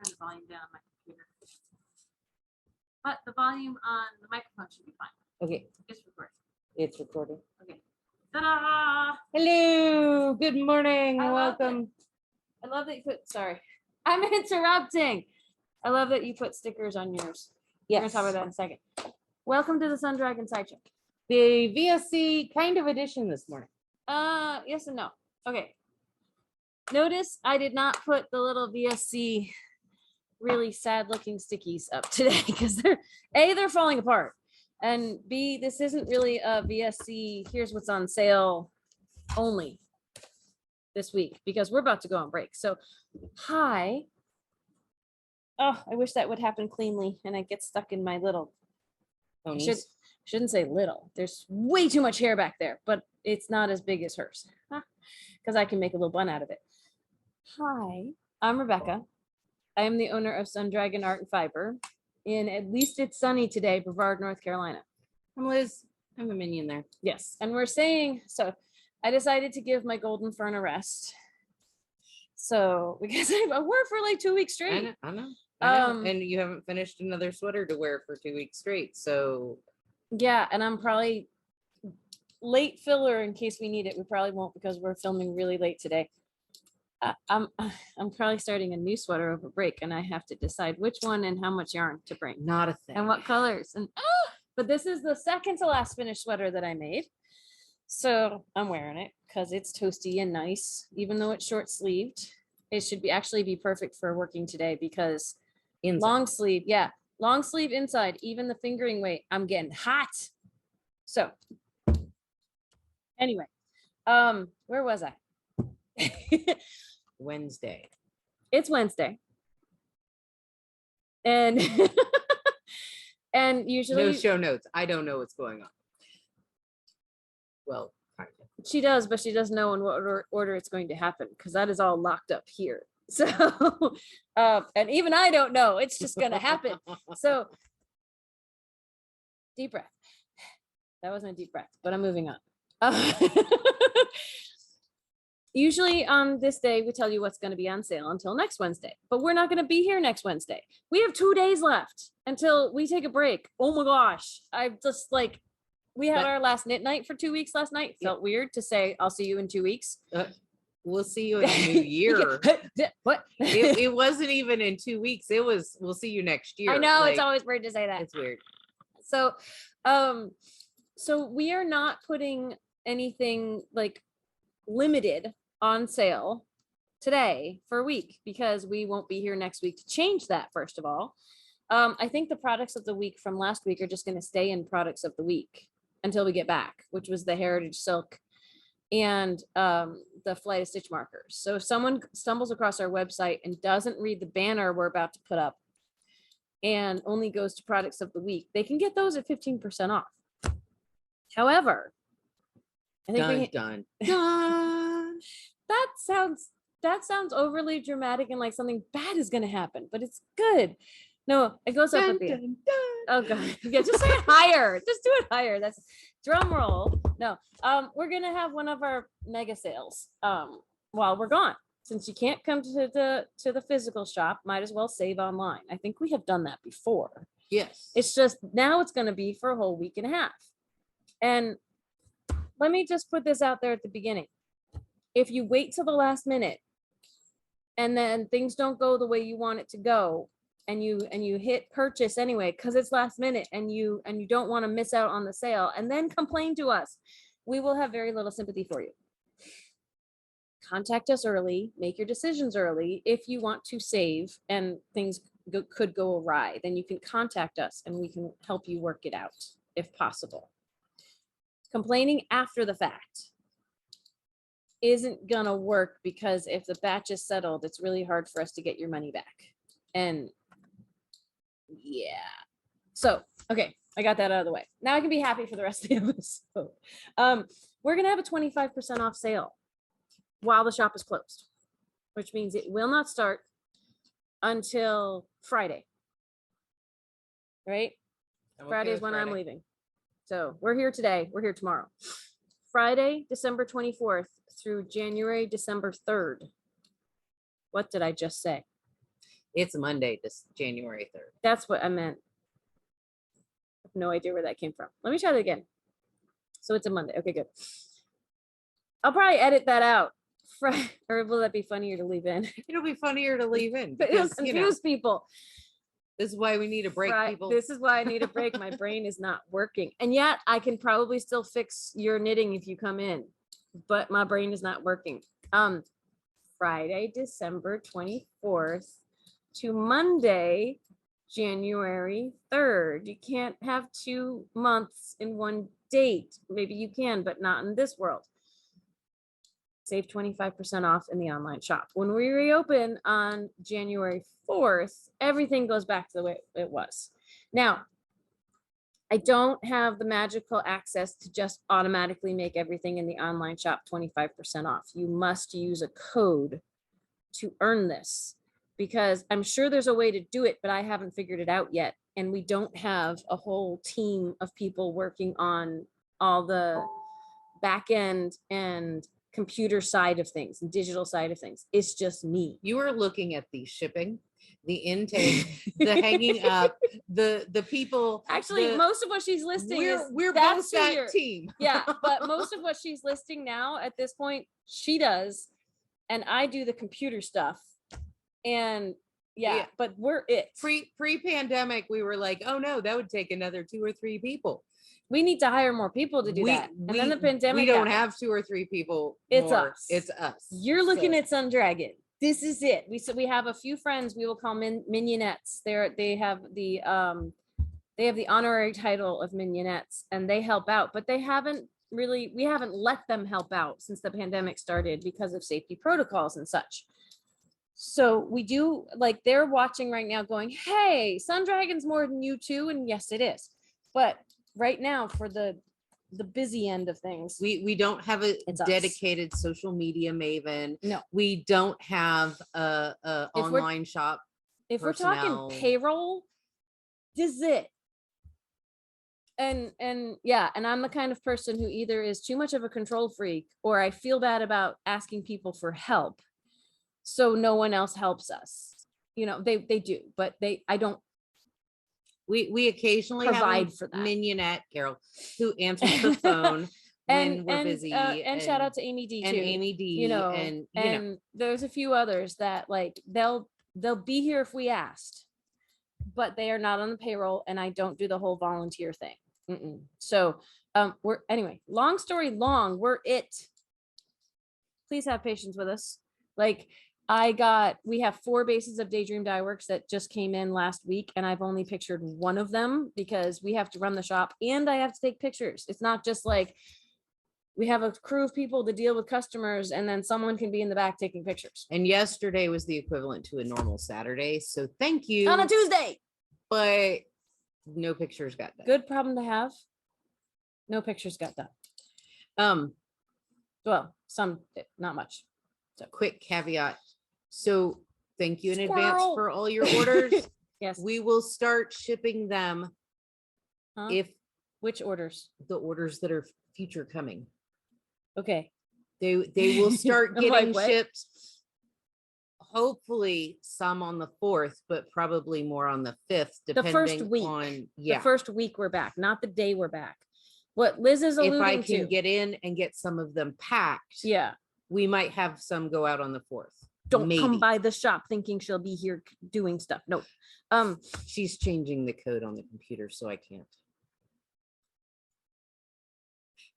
turn the volume down on my computer. But the volume on the microphone should be fine. Okay. It's recording. It's recording. Okay. Ta-da! Hello. Good morning. Welcome. I love that you put, sorry. I'm interrupting. I love that you put stickers on yours. We're going to talk about that in a second. Welcome to the Sun Dragon Sideshow. The VSC kind of edition this morning. Yes and no. Okay. Notice I did not put the little VSC really sad looking stickies up today because they're falling apart. And B, this isn't really a VSC, here's what's on sale only this week because we're about to go on break. So, hi. Oh, I wish that would happen cleanly and I get stuck in my little, shouldn't say little. There's way too much hair back there, but it's not as big as hers because I can make a little bun out of it. Hi, I'm Rebecca. I am the owner of Sun Dragon Art and Fiber in At Least It's Sunny today, Brevard, North Carolina. I'm Liz. I'm a minion there. Yes, and we're saying, so I decided to give my golden fern a rest. So, because I worked for like 2 weeks straight. I know. And you haven't finished another sweater to wear for 2 weeks straight. So, yeah, and I'm probably late filler in case we need it. We probably won't because we're filming really late today. I'm probably starting a new sweater over break and I have to decide which one and how much yarn to bring. Not a thing. And what colors. And but this is the second to last finished sweater that I made. So I'm wearing it because it's toasty and nice, even though it's short sleeved. It should be actually be perfect for working today because long sleeve, long sleeve inside, even the fingering weight, I'm getting hot. So anyway, where was I? Wednesday. It's Wednesday. And and usually no show notes. I don't know what's going on. Well, kind of. She does, but she doesn't know in what order it's going to happen because that is all locked up here. So and even I don't know, it's just gonna happen. So deep breath. That wasn't a deep breath, but I'm moving on. Usually on this day, we tell you what's going to be on sale until next Wednesday, but we're not going to be here next Wednesday. We have 2 days left until we take a break. Oh my gosh. I just like, we had our last knit night for 2 weeks last night. Felt weird to say, I'll see you in 2 weeks. We'll see you in the new year. What? It wasn't even in 2 weeks. It was, we'll see you next year. I know, like, it's always weird to say that. It's weird. So, so we are not putting anything like limited on sale today for a week because we won't be here next week to change that. First of all, I think the products of the week from last week are just going to stay in products of the week until we get back, which was the Heritage Silk and the Flight of Stitch markers. So if someone stumbles across our website and doesn't read the banner we're about to put up and only goes to products of the week, they can get those at 15% off. However, I think dun. that sounds overly dramatic and like something bad is going to happen, but it's good. No, it goes up at the end. Oh god. Yeah, just say it higher. Just do it higher. That's drum roll. No. We're going to have one of our mega sales while we're gone. Since you can't come to the physical shop, might as well save online. I think we have done that before. Yes. It's just now it's going to be for a whole week and a half. And let me just put this out there at the beginning. If you wait till the last minute and then things don't go the way you want it to go and you hit purchase anyway because it's last minute and you don't want to miss out on the sale and then complain to us, we will have very little sympathy for you. Contact us early, make your decisions early. If you want to save and things could go awry, then you can contact us and we can help you work it out if possible. Complaining after the fact isn't gonna work because if the batch is settled, it's really hard for us to get your money back. And yeah, so okay, I got that out of the way. Now I can be happy for the rest of the episode. We're gonna have a 25% off sale while the shop is closed, which means it will not start until Friday. Right? Friday is when I'm leaving. So we're here today. We're here tomorrow. Friday, December 24th through January, December 3rd. What did I just say? It's Monday, this January 3rd. That's what I meant. I have no idea where that came from. Let me try that again. So it's a Monday. Okay, good. I'll probably edit that out. Or will that be funnier to leave in? It'll be funnier to leave in But it'll because, you know, confuse people. this is why we need a break, people. This is why I need a break. My brain is not working. And yet I can probably still fix your knitting if you come in, but my brain is not working. Friday, December 24th to Monday, January 3rd. You can't have 2 months in one date. Maybe you can, but not in this world. Save 25% off in the online shop. When we reopen on January 4th, everything goes back to the way it was. Now, I don't have the magical access to just automatically make everything in the online shop 25% off. You must use a code to earn this, because I'm sure there's a way to do it, but I haven't figured it out yet. And we don't have a whole team of people working on all the back end and computer side of things and digital side of things. It's just me. You are looking at the shipping, the intake, the hanging up, the people. Actually, most of what she's listing we're that's both that your- team. Yeah, but most of what she's listing now at this point, she does, and I do the computer stuff. And yeah. But we're it. Pre-pandemic, we were like, oh no, that would take another 2 or 3 people. We need to hire more people to do that. And then the pandemic. We don't happened. have 2 or 3 people. It's more. us. It's us. You're looking at Sun Dragon. This is it. We have a few friends we will call minionettes. They have the honorary title of minionettes, and they help out, but we haven't let them help out since the pandemic started because of safety protocols and such. So we do, like, they're watching right now going, hey, Sun Dragon's more than you two. And yes, it is. But right now, for the busy end of things, we don't have a dedicated social media maven. No, we don't have a online shop. If personnel. We're talking payroll, this is it. And yeah, and I'm the kind of person who either is too much of a control freak, or I feel bad about asking people for help, so no one else helps us. You know, they do, but I don't. We occasionally provide have for that. Mignonette Carol who answers the phone when we're busy. And shout out to Amy D and too. Amy D. You know, and there's a few others that, like, they'll be here if we asked, but they are not on the payroll, and I don't do the whole volunteer thing. So anyway, long story long, we're it. Please have patience with us. Like, we have 4 bases of Daydream Dye Works that just came in last week, and I've only pictured one of them because we have to run the shop and I have to take pictures. It's not just like we have a crew of people to deal with customers and then someone can be in the back taking pictures. And yesterday was the equivalent to a normal Saturday. So thank you. On a Tuesday. But no pictures got done. Good problem to have. No pictures got done. Well, some did, not much. So quick caveat. So thank you in Squirrel. advance for all your orders. Yes. We will start shipping them which orders? The orders that are future coming. Okay. They will start getting like, shipped. Hopefully some on the 4th, but probably more on the 5th, depending the first week. on the first week we're back, not the day we're back. What Liz is alluding to. If I can get in and get some of them packed, we might have some go out on the 4th. Don't come by the shop thinking she'll be here doing stuff. No. She's changing the code on the computer, so I can't.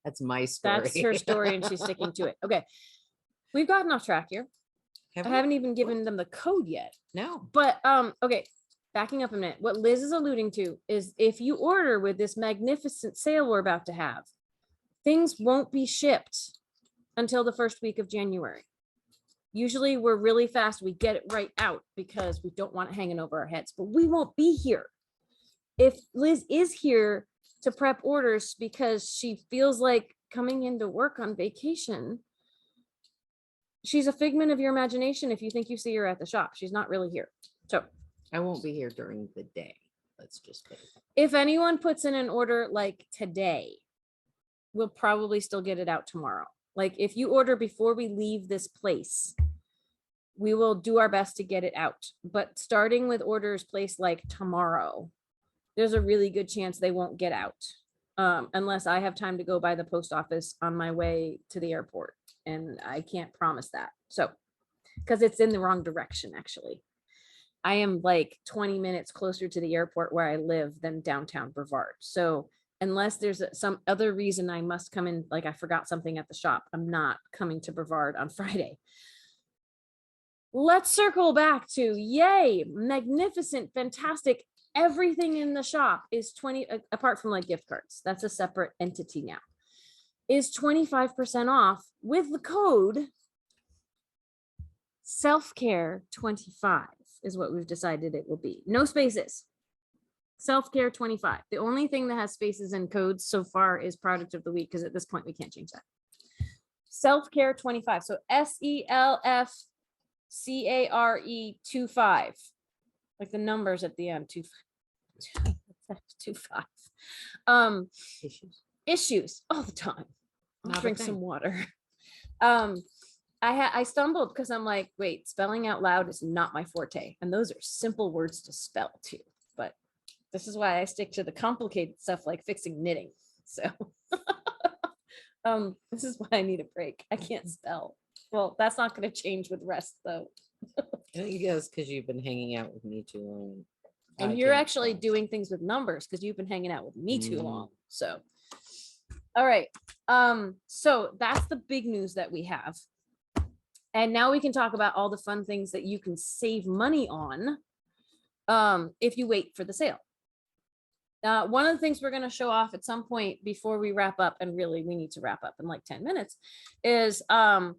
That's my story. That's her story, and she's sticking to it. Okay. We've gotten off track here. I haven't even given them the code yet. No. But okay, backing up a minute. What Liz is alluding to is if you order with this magnificent sale we're about to have, things won't be shipped until the first week of January. Usually we're really fast. We get it right out because we don't want it hanging over our heads, but we won't be here. If Liz is here to prep orders because she feels like coming into work on vacation, she's a figment of your imagination if you think you see her at the shop. She's not really here. So I won't be here during the day. Let's just put it. If anyone puts in an order like today, we'll probably still get it out tomorrow. Like if you order before we leave this place, we will do our best to get it out. But starting with orders placed like tomorrow, there's a really good chance they won't get out unless I have time to go by the post office on my way to the airport. And I can't promise that. So, because it's in the wrong direction, actually. I am like 20 minutes closer to the airport where I live than downtown Brevard. So unless there's some other reason I must come in, like I forgot something at the shop, I'm not coming to Brevard on Friday. Let's circle back to yay, magnificent, fantastic. Everything in the shop is 20, apart from like gift cards. That's a separate entity now. Is 25% off with the code self-care 25 is what we've decided it will be. No spaces. Self-care 25. The only thing that has spaces and codes so far is product of the week, because at this point we can't change that. Self-care 25. So SELFCARE 25. Like the numbers at the end, 25. Issues all the time. I'll drink some water. I stumbled because I'm like, wait, spelling out loud is not my forte. And those are simple words to spell too. But this is why I stick to the complicated stuff like fixing knitting. So this is why I need a break. I can't spell. Well, that's not going to change with rest though. I think it's because you've been hanging out with me too long. And you're actually doing things with numbers because you've been hanging out with me too long. So, all right. So that's the big news that we have. And now we can talk about all the fun things that you can save money on if you wait for the sale. One of the things we're going to show off at some point before we wrap up, and really we need to wrap up in like 10 minutes, is some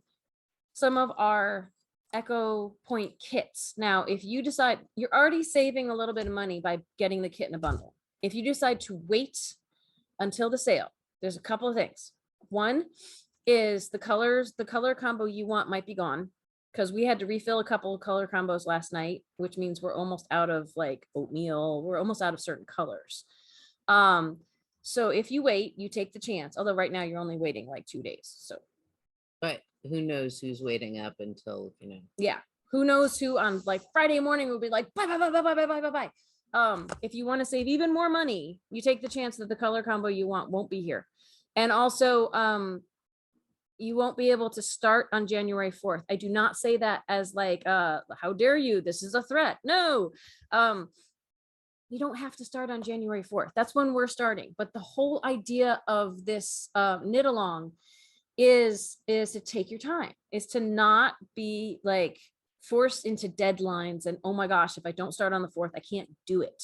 of our Echo Point kits. Now, if you decide you're already saving a little bit of money by getting the kit in a bundle, if you decide to wait until the sale, there's a couple of things. One is the color combo you want might be gone because we had to refill a couple of color combos last night, which means we're almost out of like oatmeal. We're almost out of certain colors. So if you wait, you take the chance. Although right now you're only waiting like 2 days. So, but who knows who's waiting up until, you know. Yeah. Who knows who on like Friday morning will be like, bye, bye, bye, bye, bye, bye, bye, bye, bye. If you want to save even more money, you take the chance that the color combo you want won't be here. And also, you won't be able to start on January 4th. I do not say that as like, how dare you? This is a threat. No, you don't have to start on January 4th. That's when we're starting. But the whole idea of this knit along is to take your time, is to not be like forced into deadlines and, oh my gosh, if I don't start on the 4th, I can't do it.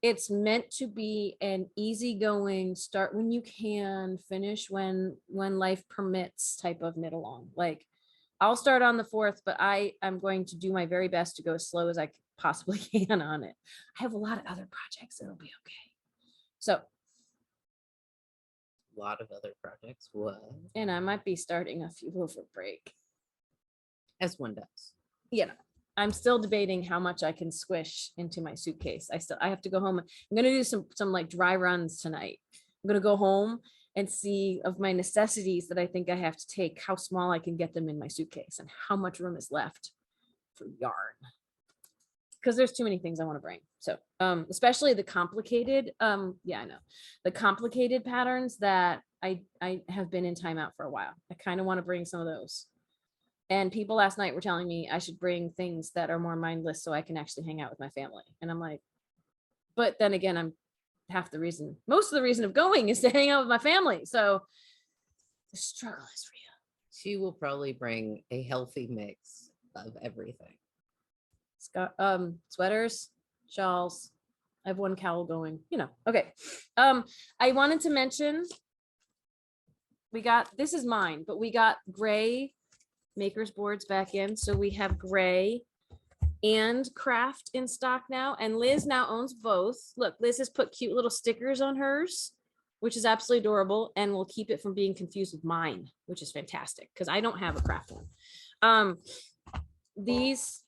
It's meant to be an easygoing start when you can, finish when life permits type of knit along. Like I'll start on the 4th, but I'm going to do my very best to go as slow as I possibly can on it. I have a lot of other projects. It'll be okay. So a lot of other projects. What? And I might be starting a few over break. As one does. You know, I'm still debating how much I can squish into my suitcase. I have to go home. I'm going to do some like dry runs tonight. I'm going to go home and see of my necessities that I think I have to take, how small I can get them in my suitcase and how much room is left for yarn. Because there's too many things I want to bring. So especially the complicated, yeah, I know. The complicated patterns that I have been in timeout for a while. I kind of want to bring some of those. And people last night were telling me I should bring things that are more mindless so I can actually hang out with my family. And I'm like, but then again, most of the reason of going is to hang out with my family. So the struggle is real. She will probably bring a healthy mix of everything. Sweaters, shawls. I have one cowl going, you know. Okay. I wanted to mention this is mine, but we got gray makers boards back in. So we have gray and craft in stock now. And Liz now owns both. Look, Liz has put cute little stickers on hers, which is absolutely adorable, and will keep it from being confused with mine, which is fantastic because I don't have a craft one. These,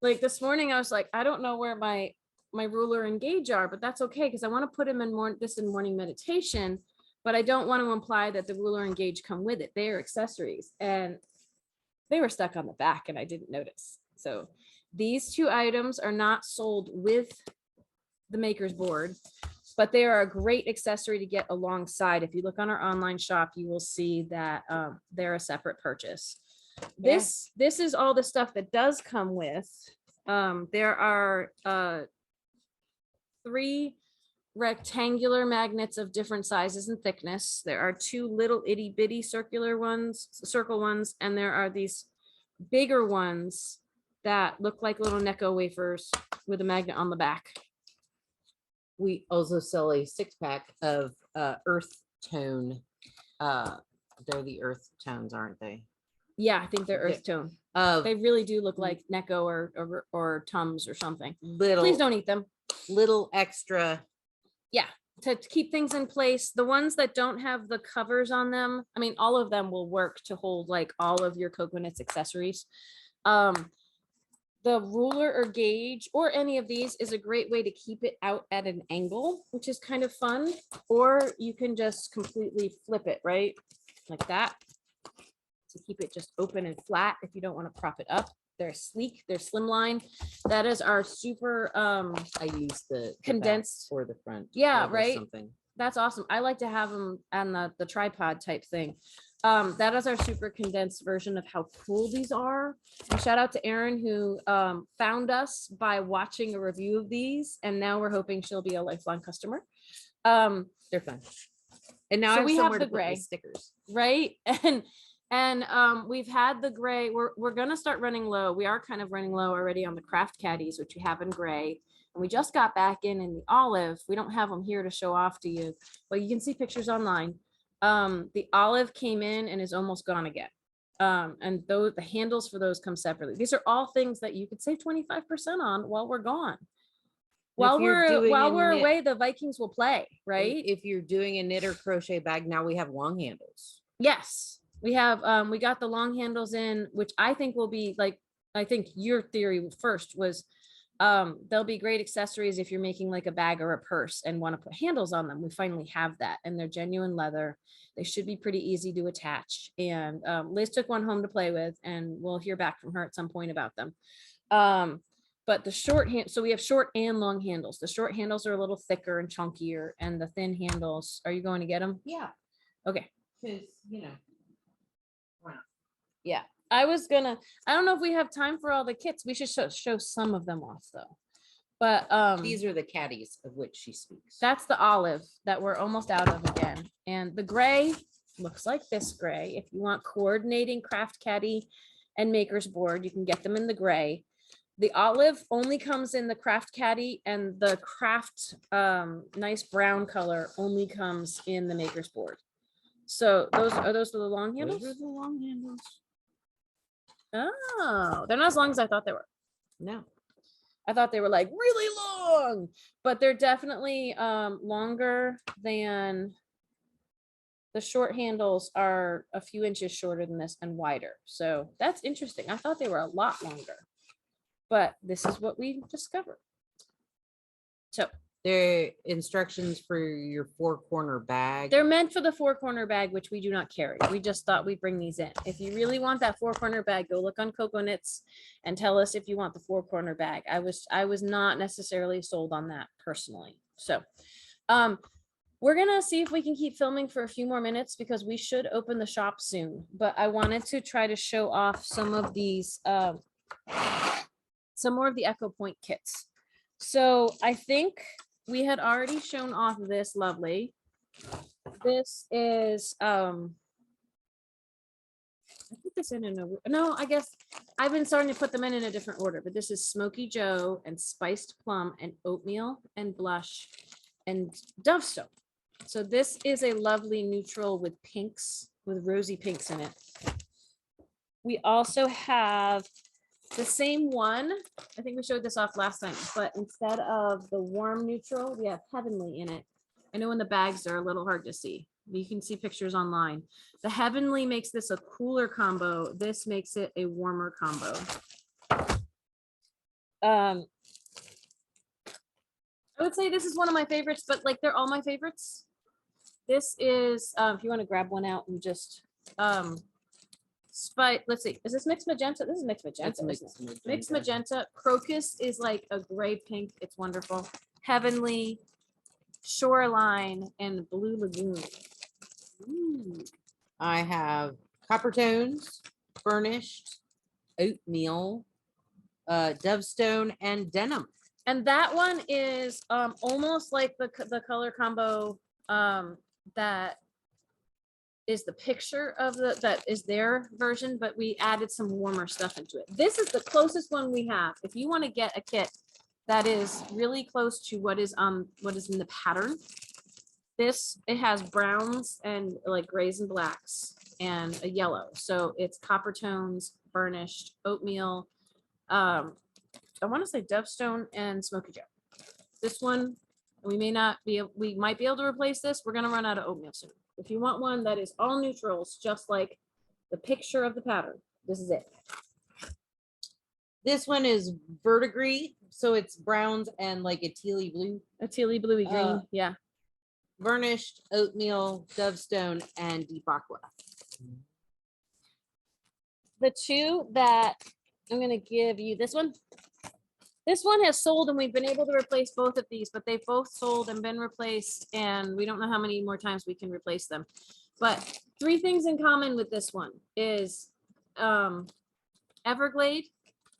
like this morning, I was like, I don't know where my ruler and gauge are, but that's okay because I want to put them in morning meditation, but I don't want to imply that the ruler and gauge come with it. They are accessories. And they were stuck on the back and I didn't notice. So these two items are not sold with the maker's board, but they are a great accessory to get alongside. If you look on our online shop, you will see that they're a separate purchase. This is all the stuff that does come with. There are 3 rectangular magnets of different sizes and thickness. There are 2 little itty bitty circle ones, and there are these bigger ones that look like little Necco wafers with a magnet on the back. We also sell a 6-pack of earth tone. They're the earth tones, aren't they? Yeah, I think they're earth tone. They really do look like Necco or Tums or something. Please don't eat them. Little extra. Yeah, to keep things in place. The ones that don't have the covers on them, I mean, all of them will work to hold like all of your coconuts accessories. The ruler or gauge or any of these is a great way to keep it out at an angle, which is kind of fun. Or you can just completely flip it, right? Like that, to keep it just open and flat if you don't want to prop it up. They're sleek, they're slimline. That is our super I use the condensed or the front. Yeah, or right. Something. That's awesome. I like to have them on the tripod type thing. That is our super condensed version of how cool these are. And shout out to Erin, who found us by watching a review of these, and now we're hoping she'll be a lifelong customer. They're fun. And now So I we have have somewhere the to put my gray. stickers. Right. And we've had the gray. We're gonna start running low. We are kind of running low already on the craft caddies, which we have in gray. And we just got back in the olive. We don't have them here to show off to you, but you can see pictures online. The olive came in and is almost gone again. And those, the handles for those come separately. These are all things that you could save 25% on while we're gone. While we're away, the Vikings will play, right? If you're doing a knit or crochet bag, now we have long handles. Yes, we have. We got the long handles in, which I think will be like, I think your theory first was they'll be great accessories if you're making like a bag or a purse and want to put handles on them. We finally have that, and they're genuine leather. They should be pretty easy to attach. And Liz took one home to play with, and we'll hear back from her at some point about them. But the short hand, so we have short and long handles. The short handles are a little thicker and chunkier, and the thin handles, are you going to get them? Yeah. Okay. Because, you know. Wow. Yeah. I don't know if we have time for all the kits. We should show some of them off though. But these are the caddies of which she speaks. That's the olive that we're almost out of again. And the gray looks like this gray. If you want coordinating craft caddy and maker's board, you can get them in the gray. The olive only comes in the craft caddy, and the craft nice brown color only comes in the maker's board. So those are the long handles? Those are the long handles. Oh, they're not as long as I thought they were. No. I thought they were like really long, but they're definitely longer than the short handles are a few inches shorter than this and wider. So that's interesting. I thought they were a lot longer, but this is what we discovered. So they're instructions for your 4-corner bag. They're meant for the 4-corner bag, which we do not carry. We just thought we'd bring these in. If you really want that 4-corner bag, go look on Coconuts and tell us if you want the 4-corner bag. I was not necessarily sold on that personally. So we're gonna see if we can keep filming for a few more minutes because we should open the shop soon. But I wanted to try to show off some of these, some more of the Echo Point kits. So I think we had already shown off this lovely. This is I put this in a no, I guess I've been starting to put them in a different order, but this is Smoky Joe and Spiced Plum and Oatmeal and Blush and Dovestone. So this is a lovely neutral with pinks, with rosy pinks in it. We also have the same one. I think we showed this off last time, but instead of the warm neutral, we have Heavenly in it. I know in the bags they're a little hard to see. You can see pictures online. The Heavenly makes this a cooler combo. This makes it a warmer combo. I would say this is one of my favorites, but like they're all my favorites. This is, if you want to grab one out and just let's see, is this mixed magenta? This is mixed magenta. That's isn't it? mixed Mixed magenta. magenta. Crocus is like a gray pink. It's wonderful. Heavenly, shoreline, and blue lagoon. Ooh. I have copper tones, burnished, oatmeal, dovestone, and denim. And that one is almost like the color combo that is the picture of that is their version, but we added some warmer stuff into it. This is the closest one we have. If you want to get a kit that is really close to what is in the pattern, it has browns and like grays and blacks and a yellow. So it's copper tones, burnished, oatmeal, I want to say Dovestone and Smoky Joe. This one, we might be able to replace this. We're going to run out of oatmeal soon. If you want one that is all neutrals, just like the picture of the pattern, this is it. This one is verdigris, so it's browns and like a tealy blue. A tealy bluey green, yeah. Burnished, oatmeal, dovestone, and deep aqua. The two that I'm going to give you, this one has sold and we've been able to replace both of these, but they've both sold and been replaced and we don't know how many more times we can replace them. But 3 things in common with this one is Everglade,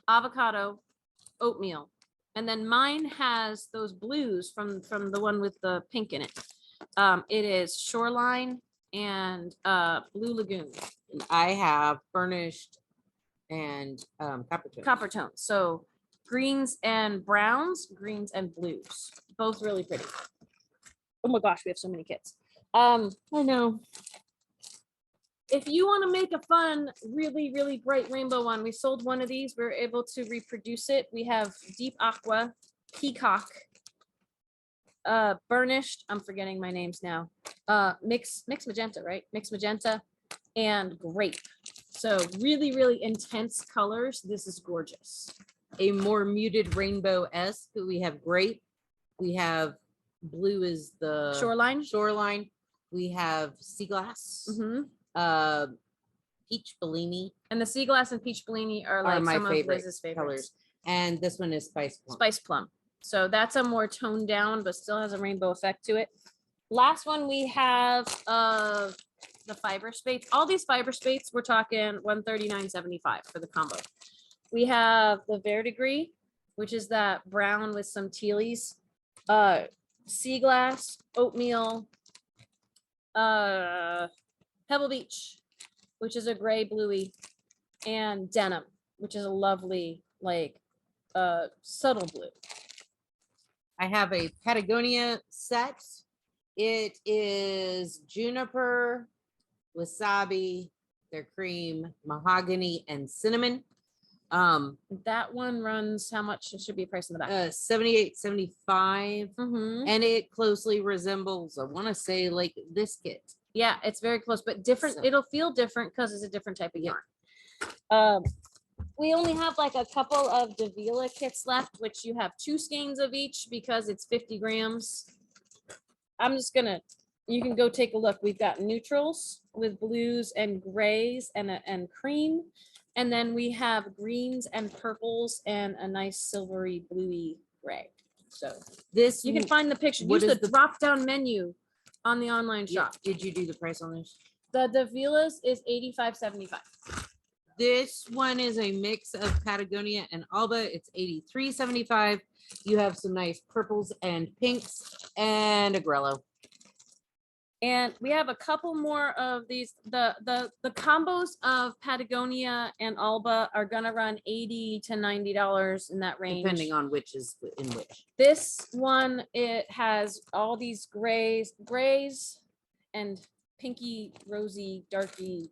avocado, oatmeal. And then mine has those blues from the one with the pink in it. It is shoreline and blue lagoon. And I have burnished and copper tone. So greens and browns, greens and blues, both really pretty. Oh my gosh, we have so many kits. I know. If you want to make a fun, really, really bright rainbow one, we sold one of these. We were able to reproduce it. We have deep aqua, peacock, burnished. I'm forgetting my names now. Mixed magenta, right? Mixed magenta and grape. So really, really intense colors. This is gorgeous. A more muted rainbow-esque. We have grape. We have blue is the shoreline. We have sea glass. Peach Bellini. And the sea glass and peach Bellini are like my some favorite of Liz's favorites. colors. And this one is spice plum. Spice plum. So that's a more toned down, but still has a rainbow effect to it. Last one we have the fiber spates. All these fiber spates, we're talking $139.75 for the combo. We have the verdigris, which is that brown with some tealies, sea glass, oatmeal, Pebble Beach, which is a gray bluey, and denim, which is a lovely, like, subtle blue. I have a Patagonia set. It is juniper, wasabi, their cream, mahogany, and cinnamon. That one runs how much? It should be a price in the back. $78.75. And it closely resembles, I want to say, like this kit. Yeah, it's very close, but different. So- It'll feel different because it's a different type of yarn. We only have like a couple of Davila kits left, which you have 2 skeins of each because it's 50 grams. I'm just gonna, you can go take a look. We've got neutrals with blues and grays and cream. And then we have greens and purples and a nice silvery bluey gray. So This you can find the picture. what Use is the drop-down menu on the online shop. Did you do the price on this? The Davila's is $85.75. This one is a mix of Patagonia and Alba. It's $83.75. You have some nice purples and pinks and a grello. And we have a couple more of these. The combos of Patagonia and Alba are gonna run $80 to $90 in that range, Depending on which is in which. This one, it has all these grays and pinky, rosy, darky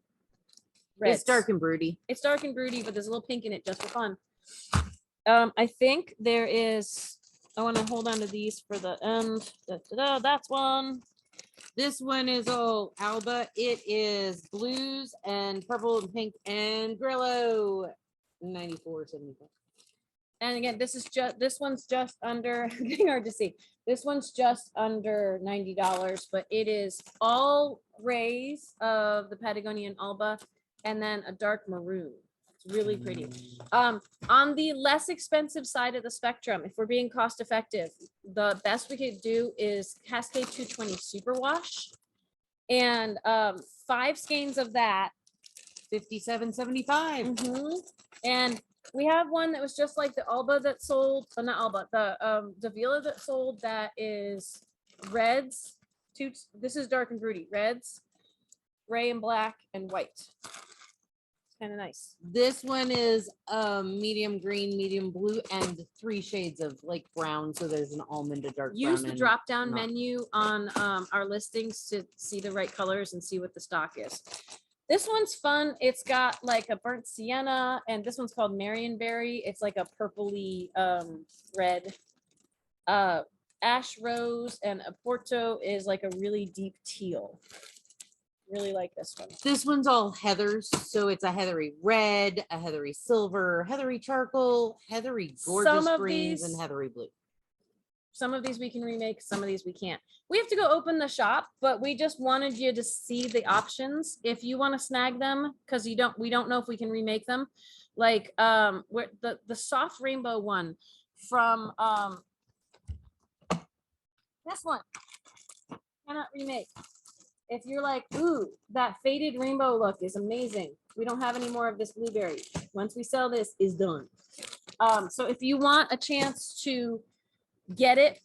reds. It's dark and broody. It's dark and broody, but there's a little pink in it just for fun. I think there is, I want to hold on to these for the end. That's one. This one is all Alba. It is blues and purple and pink and grello. $94.75. And again, this one's just under, getting hard to see. This one's just under $90, but it is all rays of the Patagonia and Alba and then a dark maroon. It's really pretty. On the less expensive side of the spectrum, if we're being cost effective, the best we could do is Cascade 220 Superwash, and 5 skeins of that. $57.75. And we have one that was just like the Alba that sold, not Alba, the Davila that sold, that is reds. This is dark and broody. Reds, gray and black, and white. Kind of nice. This one is medium green, medium blue, and 3 shades of like brown. So there's an almond, a dark Use brown. the drop down menu on our listings to see the right colors and see what the stock is. This one's fun. It's got like a burnt sienna, and this one's called Marionberry. It's like a purpley red. Ash rose, and a Porto is like a really deep teal. Really like this one. This one's all heathers, so it's a heathery red, a heathery silver, heathery charcoal, heathery gorgeous greens, and heathery blue. Some of these we can remake, some of these we can't. We have to go open the shop, but we just wanted you to see the options if you want to snag them, because we don't know if we can remake them. Like where the soft rainbow one from this one cannot remake. If you're like, ooh, that faded rainbow look is amazing, we don't have any more of this blueberry. Once we sell this, is done. So if you want a chance to get it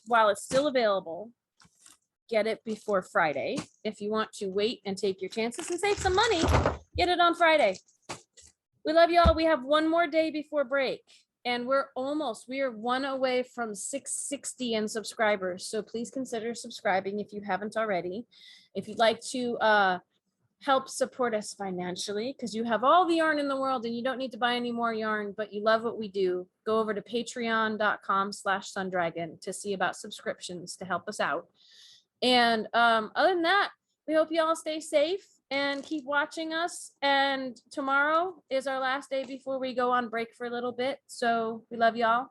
while it's still available, get it before Friday. If you want to wait and take your chances and save some money, get it on Friday. We love you all. We have one more day before break, and we are one away from 660 in subscribers. So please consider subscribing if you haven't already. If you'd like to help support us financially, because you have all the yarn in the world and you don't need to buy any more yarn, but you love what we do, go over to patreon.com/sundragon to see about subscriptions to help us out. And other than that, we hope you all stay safe and keep watching us. And tomorrow is our last day before we go on break for a little bit. So we love y'all.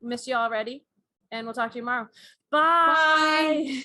Miss you already. And we'll talk to you tomorrow. Bye. Bye.